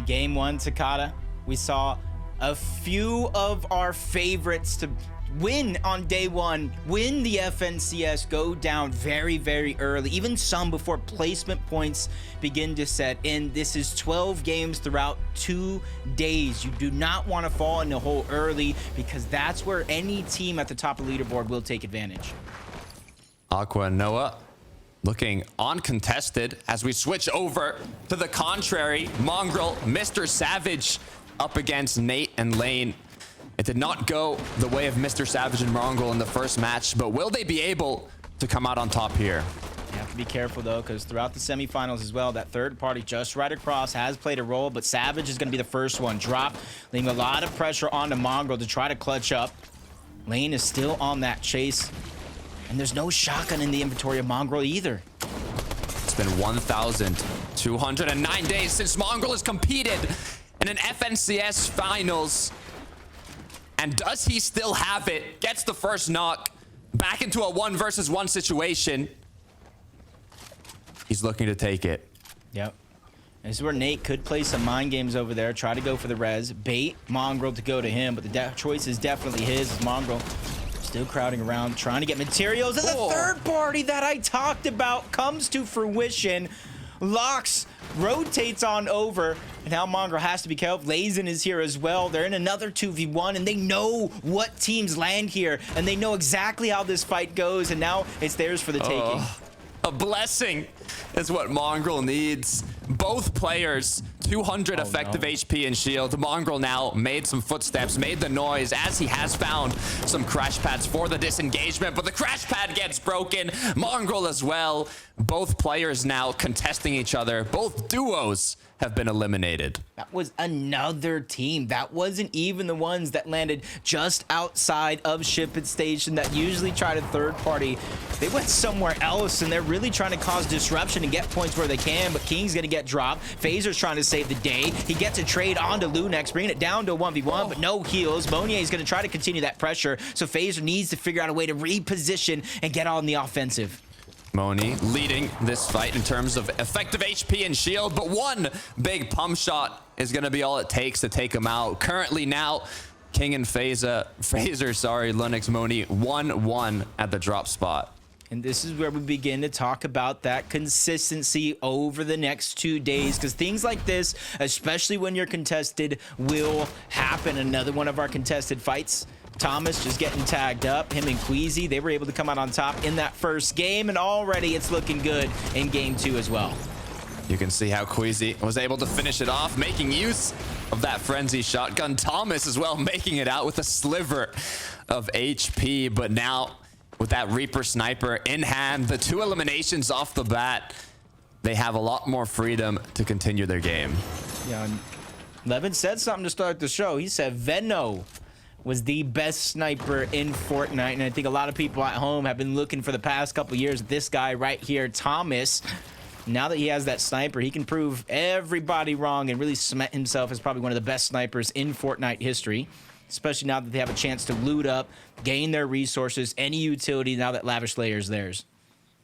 In game one, Takada, we saw a few of our favorites to win on day one, win the FNCS, go down very, very early, even some before placement points begin to set in. This is 12 games throughout 2 days. You do not want to fall in the hole early because that's where any team at the top of the leaderboard will take advantage. Aqua and Noah looking uncontested as we switch over to the contrary. Mongrel, Mr. Savage up against Nate and Lane. It did not go the way of Mr. Savage and Mongrel in the first match, but will they be able to come out on top here? You have to be careful though, because throughout the semifinals as well, that third party just right across has played a role, but Savage is going to be the first one drop, leaving a lot of pressure onto Mongrel to try to clutch up. Lane is still on that chase, and there's no shotgun in the inventory of Mongrel either. It's been 1,209 days since Mongrel has competed in an FNCS finals. And does he still have it? Gets the first knock. Back into a 1 versus 1 situation. He's looking to take it. Yep. This is where Nate could play some mind games over there. Try to go for the res. Bait Mongrel to go to him. But the choice is definitely his. As Mongrel still crowding around, trying to get materials. And the third party that I talked about comes to fruition. Locks, rotates on over, and now Mongrel has to be careful. Lazen is here as well. They're in another 2v1, and they know what teams land here, and they know exactly how this fight goes, and now it's theirs for the taking. A blessing is what Mongrel needs. Both players, 200 effective HP and shield. Mongrel now made some footsteps, made the noise as he has found some crash pads for the disengagement, but the crash pad gets broken. Mongrel as well. Both players now contesting each other. Both duos have been eliminated. That was another team. That wasn't even the ones that landed just outside of Ship Station that usually try to third party. They went somewhere else, and they're really trying to cause disruption and get points where they can, but King's gonna get dropped. Phaser's trying to save the day. He gets a trade onto Lunex, bringing it down to a 1v1, but no heals. Monier's gonna try to continue that pressure, so Phaser needs to figure out a way to reposition and get on the offensive. Moni leading this fight in terms of effective HP and shield, but one big pump shot is going to be all it takes to take him out. Currently now, King and Phaser, Lunex, Moni, 1-1 at the drop spot. And this is where we begin to talk about that consistency over the next 2 days, because things like this, especially when you're contested, will happen. Another one of our contested fights, Thomas just getting tagged up. Him and Queasy, they were able to come out on top in that first game, and already it's looking good in game 2 as well. You can see how Queasy was able to finish it off, making use of that frenzy shotgun. Thomas as well making it out with a sliver of HP, but now with that Reaper sniper in hand, the 2 eliminations off the bat, they have a lot more freedom to continue their game. Yeah, and Levin said something to start the show. He said Venno was the best sniper in Fortnite, and I think a lot of people at home have been looking for the past couple years. This guy right here, Thomas, now that he has that sniper, he can prove everybody wrong and really cement himself as probably one of the best snipers in Fortnite history, especially now that they have a chance to loot up, gain their resources, any utility now that Lavish Layer is theirs.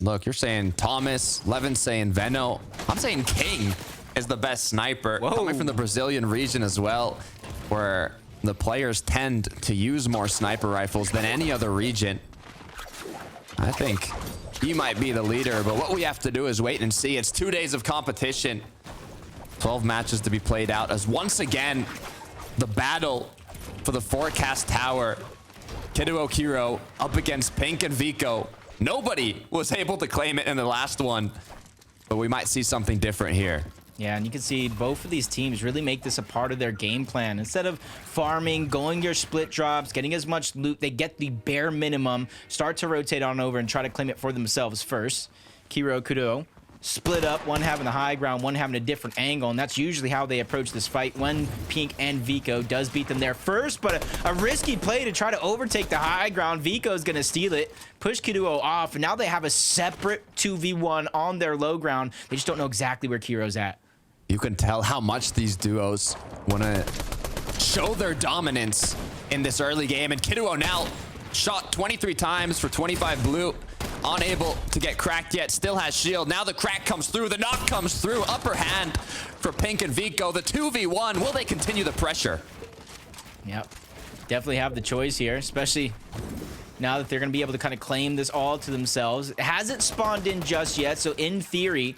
Look, you're saying Thomas, Levin's saying Venno. I'm saying King is the best sniper. Whoa. Coming from the Brazilian region as well, where the players tend to use more sniper rifles than any other region. I think he might be the leader, but what we have to do is wait and see. It's 2 days of competition, 12 matches to be played out, as once again, the battle for the Forecast Tower. Kiduo Kiro up against Pink and Vico. Nobody was able to claim it in the last one, but we might see something different here. Yeah, and you can see both of these teams really make this a part of their game plan. Instead of farming, going your split drops, getting as much loot, they get the bare minimum, start to rotate on over and try to claim it for themselves first. Kiro, Kudo, split up, one having the high ground, one having a different angle, and that's usually how they approach this fight when Pink and Vico does beat them there first, but a risky play to try to overtake the high ground. Vico's gonna steal it, push Kiduo off, and now they have a separate 2v1 on their low ground. They just don't know exactly where Kiro's at. You can tell how much these duos want to show their dominance in this early game, and Kiduo now shot 23 times for 25 blue unable to get cracked yet. Still has shield. Now the crack comes through. The knock comes through. Upper hand for Pink and Vico. The 2v1. Will they continue the pressure? Yep. Definitely have the choice here, especially now that they're going to be able to kind of claim this all to themselves. It hasn't spawned in just yet, so in theory,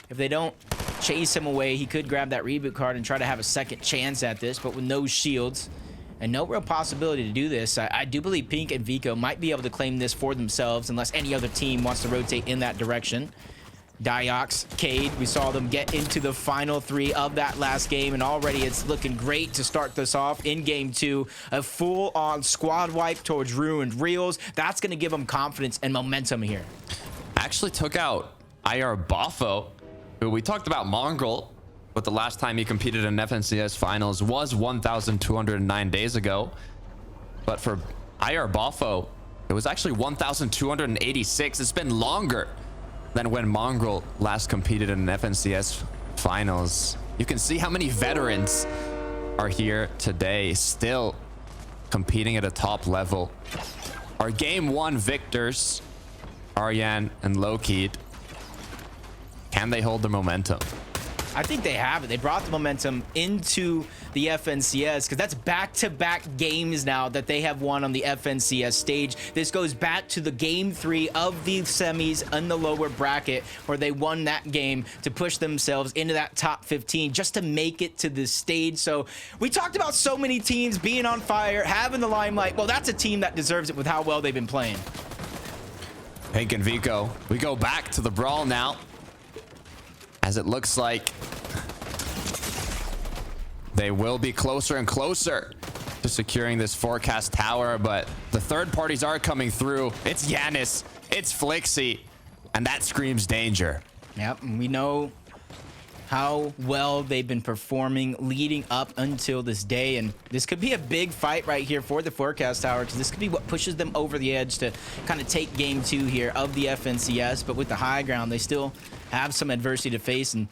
if they don't chase him away, he could grab that reboot card and try to have a second chance at this, but with no shields and no real possibility to do this, I do believe Pink and Vico might be able to claim this for themselves unless any other team wants to rotate in that direction. Diox, Cade, we saw them get into the final 3 of that last game, and already it's looking great to start this off in game 2. A full-on squad wipe towards Ruined Reels. That's going to give them confidence and momentum here. Actually took out IR Boffo, who we talked about Mongrel, but the last time he competed in FNCS finals was 1,209 days ago. But for IR Boffo, it was actually 1,286. It's been longer than when Mongrel last competed in an FNCS finals. You can see how many veterans are here today, still competing at a top level. Our game 1 victors, Aryan and Lokeed, can they hold the momentum? I think they have it. They brought the momentum into the FNCS because that's back-to-back games now that they have won on the FNCS stage. This goes back to the game 3 of the semis in the lower bracket where they won that game to push themselves into that top 15 just to make it to this stage. So we talked about so many teams being on fire, having the limelight. Well, that's a team that deserves it with how well they've been playing. Pink and Vico, we go back to the brawl now, as it looks like they will be closer and closer to securing this forecast tower, but the third parties are coming through. It's Jannisz, it's Flickzy, and that screams danger. Yep, and we know how well they've been performing leading up until this day, and this could be a big fight right here for the forecast tower because this could be what pushes them over the edge to kind of take game 2 here of the FNCS. But with the high ground, they still have some adversity to face and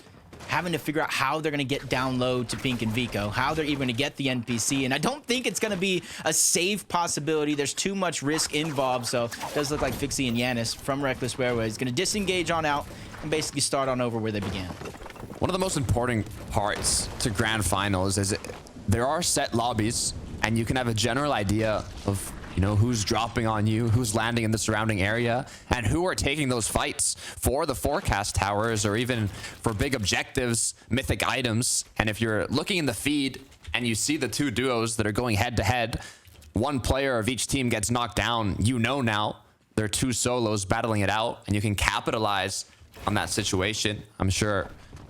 having to figure out how they're going to get down low to Pink and Vico, how they're even going to get the NPC. And I don't think it's going to be a safe possibility. There's too much risk involved. So it does look like Flickzy and Jannisz from Reckless Railway is going to disengage on out and basically start on over where they began. One of the most important parts to grand finals is there are set lobbies and you can have a general idea of, you know, who's dropping on you, who's landing in the surrounding area, and who are taking those fights for the forecast towers or even for big objectives, mythic items. And if you're looking in the feed and you see the 2 duos that are going head to head, one player of each team gets knocked down, you know now there are 2 solos battling it out, and you can capitalize on that situation. I'm sure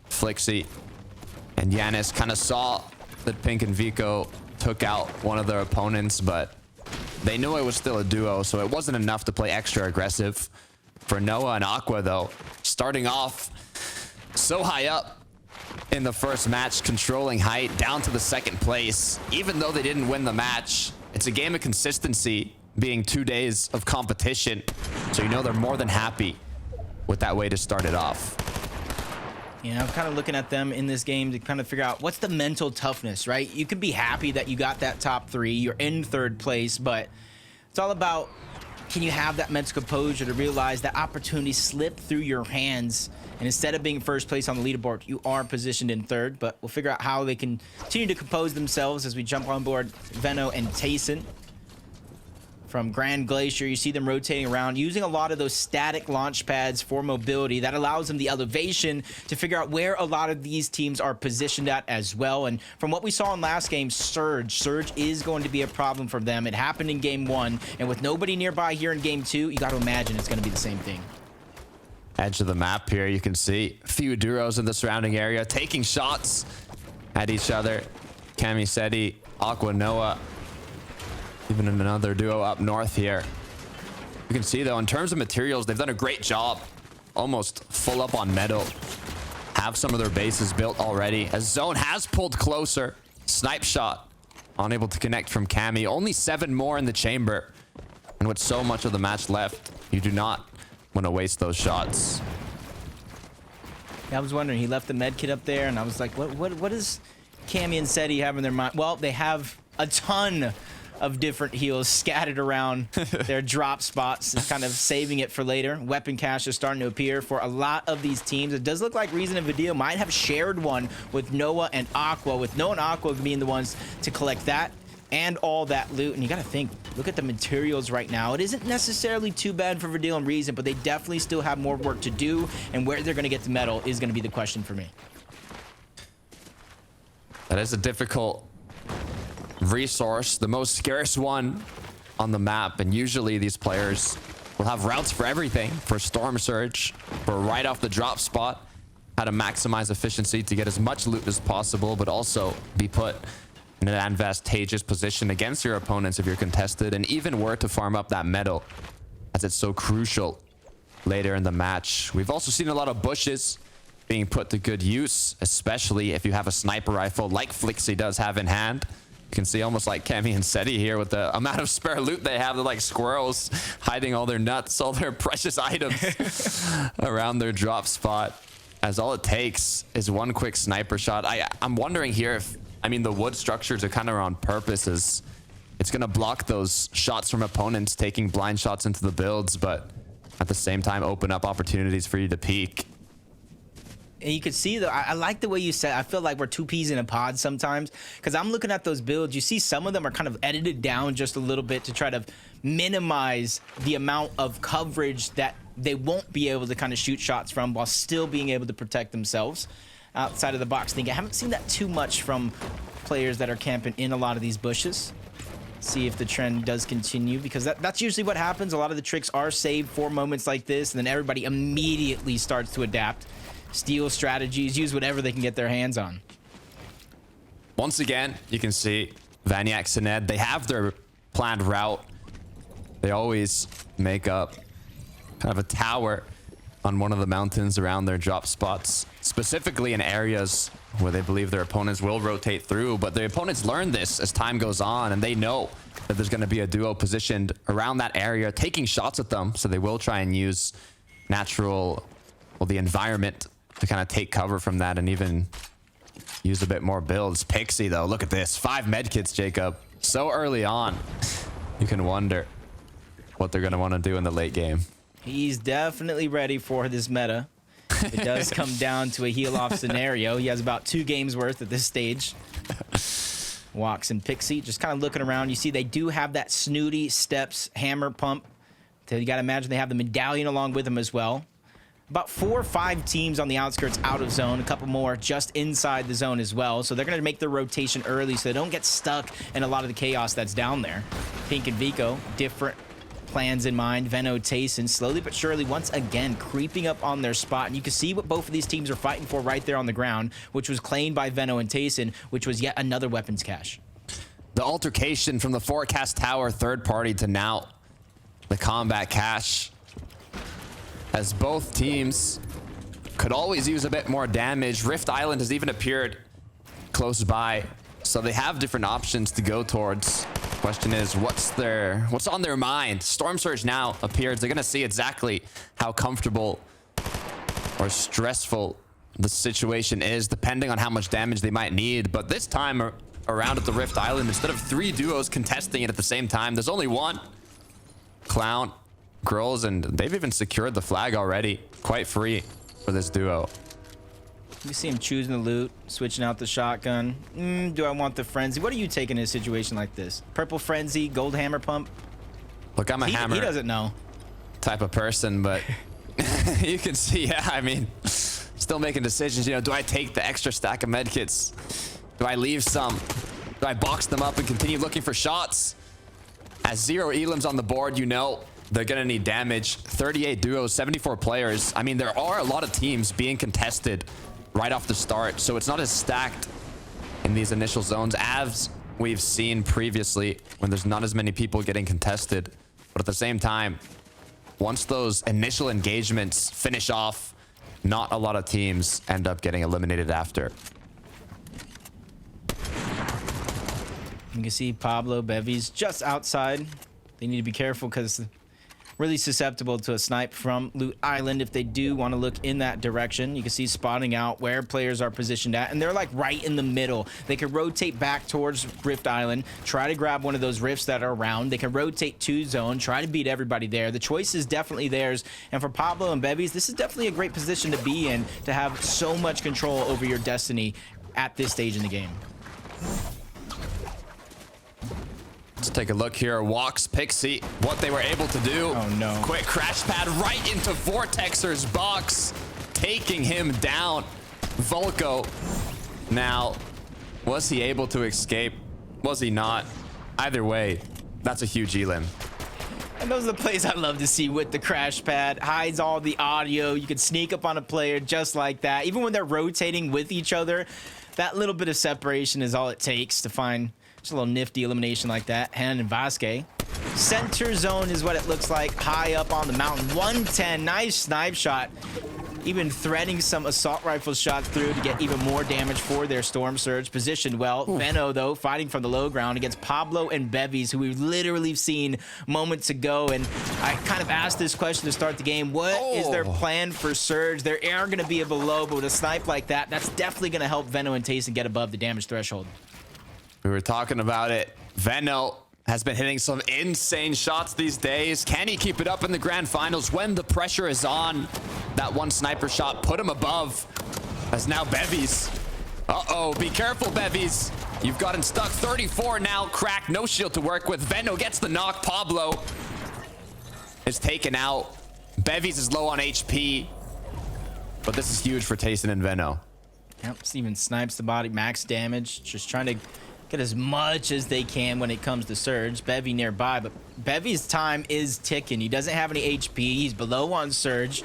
Flickzy and Jannisz kind of saw that Pink and Vico took out one of their opponents, but they knew it was still a duo, so it wasn't enough to play extra aggressive. For Noah and Aqua, though, starting off so high up in the first match, controlling height down to the 2nd place. Even though they didn't win the match, it's a game of consistency, being 2 days of competition. So you know they're more than happy with that way to start it off. You know, I'm kind of looking at them in this game to kind of figure out what's the mental toughness, right? You could be happy that you got that top 3, you're in 3rd place, but it's all about, can you have that mental composure to realize that opportunity slipped through your hands, and instead of being 1st place on the leaderboard, you are positioned in 3rd, but we'll figure out how they can continue to compose themselves as we jump on board Venno and Tayson. From Grand Glacier, you see them rotating around, using a lot of those static launch pads for mobility. That allows them the elevation to figure out where a lot of these teams are positioned at as well. And from what we saw in last game, Surge is going to be a problem for them. It happened in game 1, and with nobody nearby here in game 2, you got to imagine it's going to be the same thing. Edge of the map here, you can see a few duos in the surrounding area taking shots at each other. Camiseti, Aqua, Noah. Even another duo up north here. You can see, though, in terms of materials, they've done a great job. Almost full up on metal. Have some of their bases built already. As Zone has pulled closer. Snipe shot. Unable to connect from Cami. Only 7 more in the chamber. And with so much of the match left, you do not want to waste those shots. Yeah, I was wondering, he left the med kit up there, and I was like, what does Cami and Seti have in their mind? Well, they have a ton of different heals scattered around their drop spots, kind of saving it for later. Weapon cache is starting to appear for a lot of these teams. It does look like Reason and Vidil might have shared one with Noah and Aqua, with Noah and Aqua being the ones to collect that and all that loot. And you gotta think, look at the materials right now. It isn't necessarily too bad for Vidil and Reason, but they definitely still have more work to do, and where they're gonna get the metal is gonna be the question for me. That is a difficult resource, the most scarce one on the map, and usually these players will have routes for everything, for Storm Surge, for right off the drop spot, how to maximize efficiency to get as much loot as possible, but also be put in an advantageous position against your opponents if you're contested, and even were to farm up that metal, as it's so crucial later in the match. We've also seen a lot of bushes being put to good use, especially if you have a sniper rifle like Flickzy does have in hand. You can see almost like Cammy and Seti here with the amount of spare loot they have. They're like squirrels hiding all their nuts, all their precious items around their drop spot, as all it takes is one quick sniper shot. I'm wondering here if, I mean, the wood structures are kind of on purpose, as it's going to block those shots from opponents taking blind shots into the builds, but at the same time open up opportunities for you to peek. And you can see, though, I like the way you said, I feel like we're two peas in a pod sometimes, because I'm looking at those builds. You see some of them are kind of edited down just a little bit to try to minimize the amount of coverage that they won't be able to kind of shoot shots from while still being able to protect themselves outside of the box. I haven't seen that too much from players that are camping in a lot of these bushes. See if the trend does continue, because that's usually what happens. A lot of the tricks are saved for moments like this, and then everybody immediately starts to adapt. Steal strategies, use whatever they can get their hands on. Once again, you can see Vaniax and Ed, they have their planned route. They always make up kind of a tower on one of the mountains around their drop spots, specifically in areas where they believe their opponents will rotate through. But the opponents learn this as time goes on, and they know that there's going to be a duo positioned around that area taking shots at them, so they will try and use the environment to kind of take cover from that and even use a bit more builds. Pixie, though, look at this. 5 medkits, Jacob. So early on, you can wonder what they're going to want to do in the late game. He's definitely ready for this meta. It does come down to a heal-off scenario. He has about 2 games worth at this stage. Walks and Pixie just kind of looking around. You see they do have that snooty steps hammer pump. So you got to imagine they have the medallion along with them as well. About 4 or 5 teams on the outskirts out of zone, a couple more just inside the zone as well. So they're going to make their rotation early so they don't get stuck in a lot of the chaos that's down there. Pink and Vico, different plans in mind. Venno, Tayson, slowly but surely, once again, creeping up on their spot. And you can see what both of these teams are fighting for right there on the ground, which was claimed by Venno and Tayson, which was yet another weapons cache. The altercation from the forecast tower third party to now the combat cache, as both teams could always use a bit more damage. Rift Island has even appeared close by, so they have different options to go towards. Question is, what's on their mind? Storm Surge now appears. They're gonna see exactly how comfortable or stressful the situation is, depending on how much damage they might need. But this time around at the Rift Island, instead of 3 duos contesting it at the same time, there's only one. Clown, Girls, and they've even secured the flag already. Quite free for this duo. You see him choosing the loot, switching out the shotgun. Do I want the frenzy? What are you taking in a situation like this? Purple frenzy, gold hammer pump? Look, I'm a hammer. He doesn't know. Type of person, but you can see, yeah, I mean, still making decisions. You know, do I take the extra stack of medkits? Do I leave some? Do I box them up and continue looking for shots? As 0 elims on the board, you know they're gonna need damage. 38 duos, 74 players. I mean, there are a lot of teams being contested right off the start, so it's not as stacked in these initial zones as we've seen previously when there's not as many people getting contested. But at the same time, once those initial engagements finish off, not a lot of teams end up getting eliminated after. You can see Pablo, Bevy's just outside. They need to be careful because really susceptible to a snipe from Loot Island if they do want to look in that direction. You can see spotting out where players are positioned at, and they're like right in the middle. They can rotate back towards Rift Island, try to grab one of those rifts that are around. They can rotate to zone, try to beat everybody there. The choice is definitely theirs, and for Pablo and Bevies, this is definitely a great position to be in, to have so much control over your destiny at this stage in the game. Let's take a look here. Walks Pixie, what they were able to do. Oh no. Quick crash pad right into Vortexer's box, taking him down. Volko. Now, was he able to escape? Was he not? Either way, that's a huge elim. And those are the plays I love to see with the crash pad. Hides all the audio. You can sneak up on a player just like that. Even when they're rotating with each other, that little bit of separation is all it takes to find just a little nifty elimination like that. Han and Vasquez. Center zone is what it looks like. High up on the mountain. 110. Nice snipe shot. Even threading some assault rifle shots through to get even more damage for their Storm Surge. Positioned well. Veno, though, fighting from the low ground against Pablo and Bevies, who we've literally seen moments ago. And I kind of asked this question to start the game. What is their plan for Surge? There are going to be a below, but with a snipe like that, that's definitely going to help Veno and Tayson get above the damage threshold. We were talking about it. Veno has been hitting some insane shots these days. Can he keep it up in the grand finals when the pressure is on? That one sniper shot put him above. As now Bevies. Uh-oh, be careful, Bevies. You've gotten stuck. 34 now, cracked, no shield to work with. Veno gets the knock. Pablo is taken out. Bevies is low on HP. But this is huge for Tayson and Veno. Yep, Steven snipes the body, max damage. Just trying to get as much as they can when it comes to Surge. Bevy nearby, but Bevy's time is ticking. He doesn't have any HP. He's below on Surge.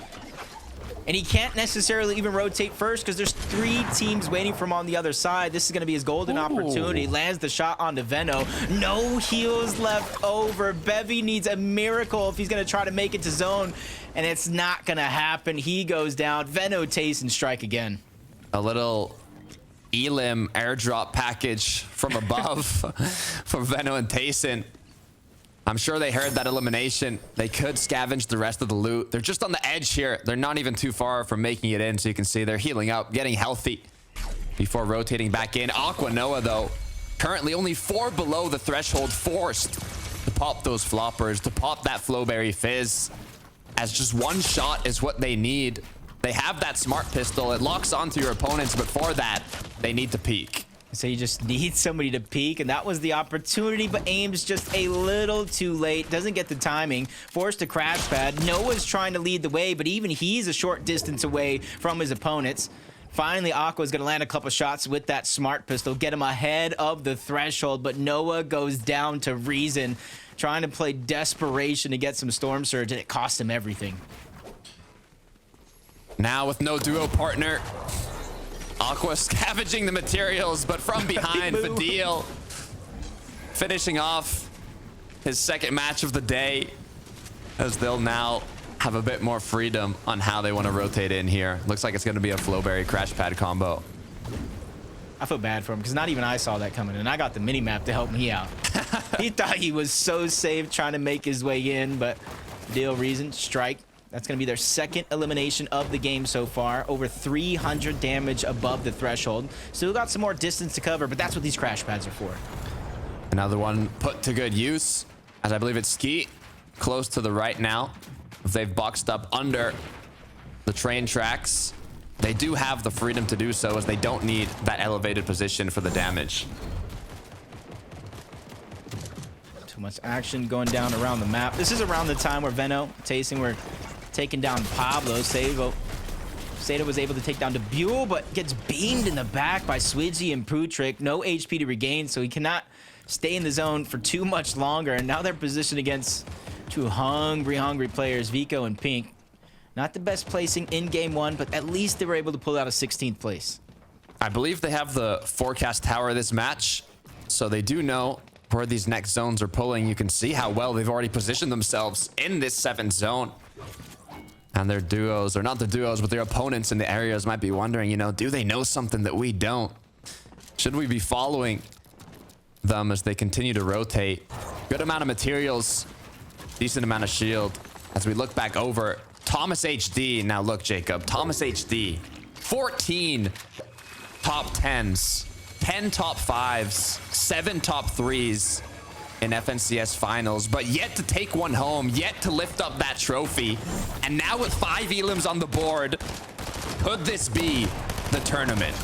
And he can't necessarily even rotate first because there's 3 teams waiting for him on the other side. This is going to be his golden opportunity. Lands the shot onto Veno. No heals left over. Bevy needs a miracle if he's going to try to make it to zone. And it's not going to happen. He goes down. Veno, Tayson strike again. A little elim airdrop package from above for Veno and Tayson. I'm sure they heard that elimination. They could scavenge the rest of the loot. They're just on the edge here. They're not even too far from making it in, so you can see they're healing up, getting healthy before rotating back in. Aqua Noah, though, currently only 4 below the threshold, forced to pop those floppers, to pop that Flowberry Fizz, as just one shot is what they need. They have that smart pistol. It locks onto your opponents, but for that, they need to peek. So you just need somebody to peek, and that was the opportunity, but aims just a little too late. Doesn't get the timing. Forced to crash pad. Noah's trying to lead the way, but even he's a short distance away from his opponents. Finally, Aqua's going to land a couple shots with that smart pistol, get him ahead of the threshold, but Noah goes down to Reason, trying to play desperation to get some Storm Surge, and it cost him everything. Now with no duo partner, Aqua scavenging the materials, but from behind, Fadil finishing off his second match of the day, as they'll now have a bit more freedom on how they want to rotate in here. Looks like it's going to be a Flowberry crash pad combo. I feel bad for him because not even I saw that coming, and I got the mini map to help me out. He thought he was so safe trying to make his way in, but Fadil, Reason, strike. That's going to be their second elimination of the game so far. Over 300 damage above the threshold. Still got some more distance to cover, but that's what these crash pads are for. Another one put to good use, as I believe it's Ski, close to the right now. If they've boxed up under the train tracks, they do have the freedom to do so, as they don't need that elevated position for the damage. Too much action going down around the map. This is around the time where Veno, Tayson were taking down Pablo. Seda was able to take down Debule, but gets beamed in the back by Swidgy and Putrick. No HP to regain, so he cannot stay in the zone for too much longer. And now they're positioned against 2 hungry players, Vico and Pink. Not the best placing in game 1, but at least they were able to pull out a 16th place. I believe they have the forecast tower this match, so they do know where these next zones are pulling. You can see how well they've already positioned themselves in this 7th zone. And their duos, or not the duos, but their opponents in the areas might be wondering, you know, do they know something that we don't? Should we be following them as they continue to rotate? Good amount of materials, decent amount of shield. As we look back over, Thomas HD. Now look, Jacob. Thomas HD. 14 top 10s. 10 top 5s. 7 top 3s in FNCS finals. But yet to take one home. Yet to lift up that trophy. And now with 5 elims on the board, could this be the tournament?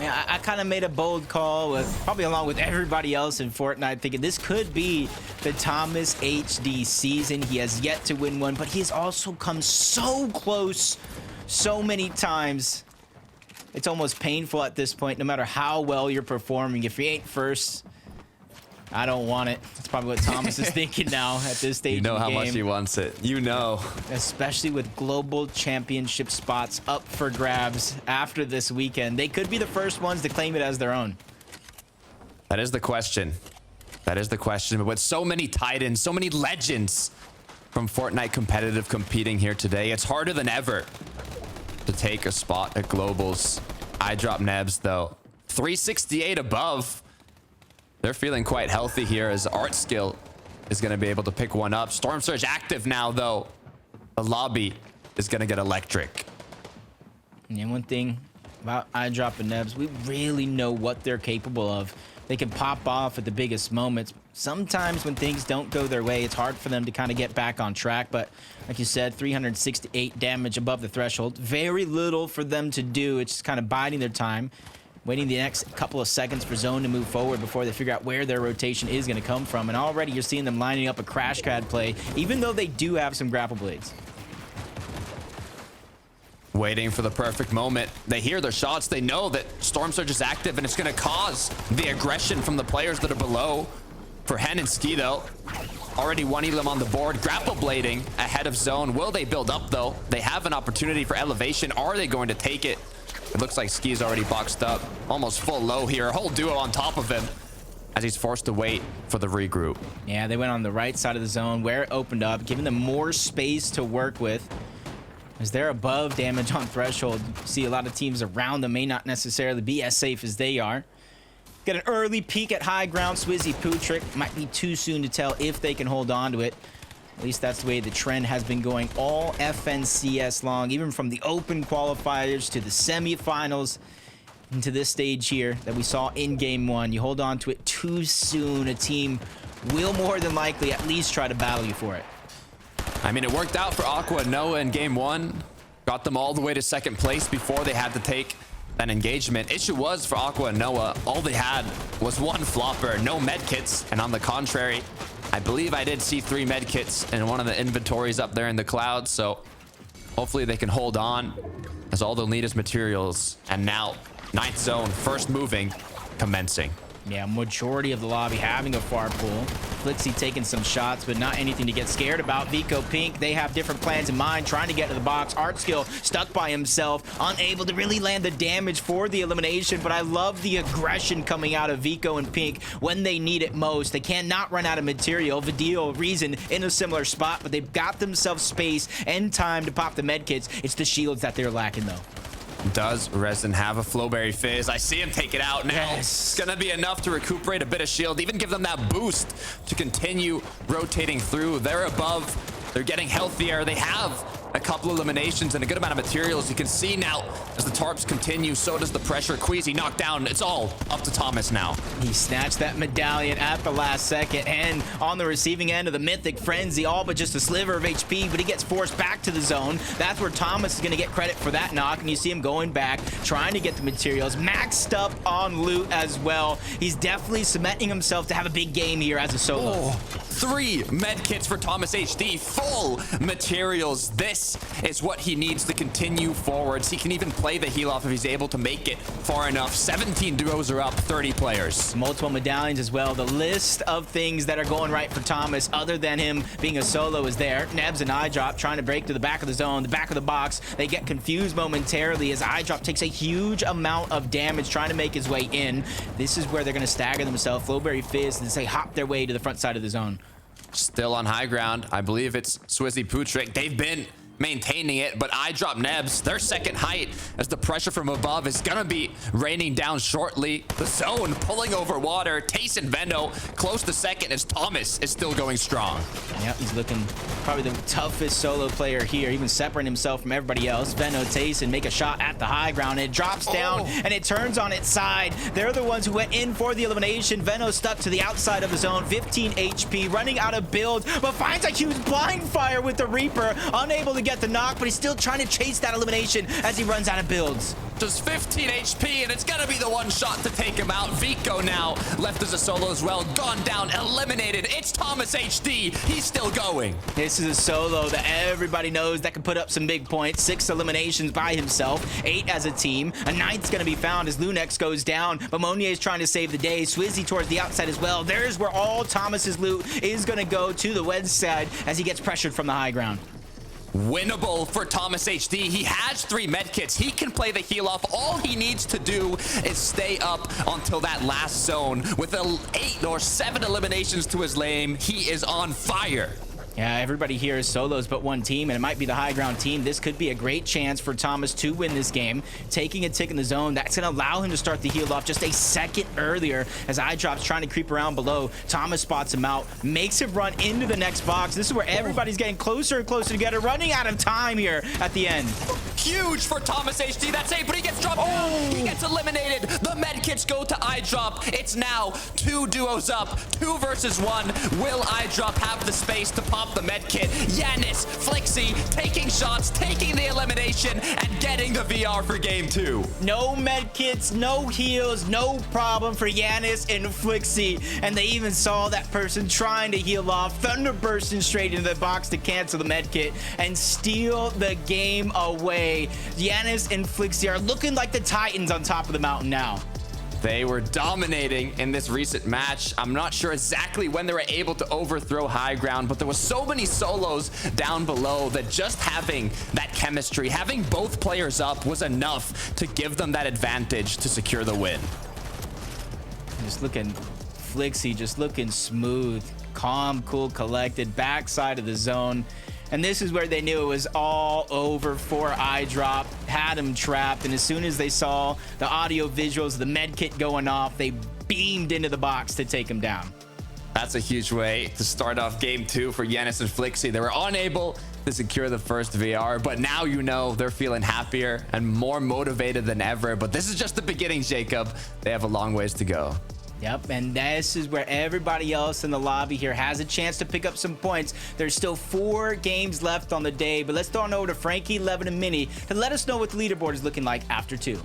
Yeah, I kind of made a bold call, probably along with everybody else in Fortnite, thinking this could be the Thomas HD season. He has yet to win one, but he has also come so close so many times. It's almost painful at this point, no matter how well you're performing. If you ain't first, I don't want it. That's probably what Thomas is thinking now at this stage. You know in the how game. much he wants it. You know. Especially with global championship spots up for grabs after this weekend. They could be the first ones to claim it as their own. That is the question. That is the question. But with so many titans, so many legends from Fortnite competitive competing here today, it's harder than ever to take a spot at globals. I drop Nebs though. 368 above. They're feeling quite healthy here as Art Skill is going to be able to pick one up. Storm Surge active now, though. The lobby is going to get electric. And one thing about iDrop and Nebs, we really know what they're capable of. They can pop off at the biggest moments. Sometimes when things don't go their way, it's hard for them to kind of get back on track. But like you said, 368 damage above the threshold. Very little for them to do. It's just kind of biding their time, waiting the next couple of seconds for zone to move forward before they figure out where their rotation is going to come from. And already you're seeing them lining up a crash pad play, even though they do have some grapple blades. Waiting for the perfect moment. They hear their shots. They know that Storm Surge is active and it's going to cause the aggression from the players that are below. For Hen and Ski, though, already one elim on the board. Grapple blading ahead of zone. Will they build up, though? They have an opportunity for elevation. Are they going to take it? It looks like Ski's already boxed up. Almost full low here. A whole duo on top of him as he's forced to wait for the regroup. Yeah, they went on the right side of the zone where it opened up, giving them more space to work with. As they're above damage on threshold, you see a lot of teams around them may not necessarily be as safe as they are. Get an early peek at high ground. Swizzy Pootrick. Might be too soon to tell if they can hold on to it. At least that's the way the trend has been going all FNCS long, even from the open qualifiers to the semifinals into this stage here that we saw in game one. You hold on to it too soon, a team will more than likely at least try to battle you for it. I mean, it worked out for Aqua and Noah in game one. Got them all the way to second place before they had to take that engagement. Issue was for Aqua and Noah, all they had was one flopper, no medkits. And on the contrary, I believe I did see 3 medkits in one of the inventories up there in the clouds. So hopefully they can hold on as all they'll need is materials. And now, 9th zone, first moving, commencing. Yeah, majority of the lobby having a far pull. Flickzy taking some shots, but not anything to get scared about. Vico Pink, they have different plans in mind, trying to get to the box. Artskill stuck by himself, unable to really land the damage for the elimination, but I love the aggression coming out of Vico and Pink when they need it most. They cannot run out of material. Vidio, Reason in a similar spot, but they've got themselves space and time to pop the medkits. It's the shields that they're lacking, though. Does Resin have a Flowberry Fizz? I see him take it out now. Yes. It's gonna be enough to recuperate a bit of shield, even give them that boost to continue rotating through. They're above, they're getting healthier. They have a couple eliminations and a good amount of materials. You can see now as the tarps continue, so does the pressure. Queasy knocked down. It's all up to Thomas now. He snatched that medallion at the last second, and on the receiving end of the Mythic Frenzy, all but just a sliver of HP, but he gets forced back to the zone. That's where Thomas is going to get credit for that knock, and you see him going back, trying to get the materials, maxed up on loot as well. He's definitely cementing himself to have a big game here as a solo. Oh, 3 medkits for Thomas HD, full materials. This is what he needs to continue forwards. He can even play the heal off if he's able to make it far enough. 17 duos are up, 30 players. Multiple medallions as well. The list of things that are going right for Thomas, other than him being a solo, is there. Nebs and iDrop trying to break to the back of the zone, the back of the box. They get confused momentarily as iDrop takes a huge amount of damage trying to make his way in. This is where they're going to stagger themselves. Flowberry Fizz, and say hop their way to the front side of the zone. Still on high ground. I believe it's Swizzy Pootrick. They've been maintaining it, but I drop Nebs, their second height, as the pressure from above is gonna be raining down shortly. The zone pulling over water. Tace and Veno close to second as Thomas is still going strong. Yep, he's looking probably the toughest solo player here, even separating himself from everybody else. Veno, Tace, and make a shot at the high ground. It drops down and it turns on its side. They're the ones who went in for the elimination. Veno stuck to the outside of the zone, 15 HP, running out of build, but finds a huge blind fire with the Reaper, unable to get the knock, but he's still trying to chase that elimination as he runs out of builds. Just 15 HP, and it's gonna be the one shot to take him out. Vico now left as a solo as well, gone down, eliminated. It's Thomas HD. He's still going. This is a solo that everybody knows that can put up some big points. 6 eliminations by himself, 8 as a team. A 9th's gonna be found as Lunex goes down, but Monier is trying to save the day. Swizzy towards the outside as well. There's where all Thomas's loot is gonna go, to the Wedge side as he gets pressured from the high ground. Winnable for Thomas HD. He has 3 medkits. He can play the heal off. All he needs to do is stay up until that last zone. With 8 or 7 eliminations to his lane, he is on fire. Yeah, everybody here is solos but one team, and it might be the high ground team. This could be a great chance for Thomas to win this game. Taking a tick in the zone, that's going to allow him to start the heal off just a second earlier as iDrop's trying to creep around below. Thomas spots him out, makes him run into the next box. This is where everybody's getting closer and closer together, running out of time here at the end. Huge for Thomas HD. That's 8, but he gets dropped. He gets eliminated. The medkits go to iDrop. It's now 2 duos up, 2 versus 1. Will iDrop have the space to pop the medkit? Jannisz, Flickzy taking shots, taking the elimination, and getting the VR for game 2. No medkits, no heals, no problem for Jannisz and Flickzy. And they even saw that person trying to heal off, thunder bursting straight into the box to cancel the medkit and steal the game away. Jannisz and Flickzy are looking like the Titans on top of the mountain now. They were dominating in this recent match. I'm not sure exactly when they were able to overthrow high ground, but there was so many solos down below that just having that chemistry, having both players up, was enough to give them that advantage to secure the win. Just looking, Flickzy just looking smooth, calm, cool, collected, backside of the zone. And this is where they knew it was all over for iDrop. Had him trapped, and as soon as they saw the audio visuals, the med kit going off, they beamed into the box to take him down. That's a huge way to start off game 2 for Jannisz and Flickzy. They were unable to secure the first VR, but now you know they're feeling happier and more motivated than ever. But this is just the beginning, Jacob. They have a long ways to go. Yep, and this is where everybody else in the lobby here has a chance to pick up some points. There's still 4 games left on the day, but let's throw on over to Frankie, Levin, and Minnie to let us know what the leaderboard is looking like after 2.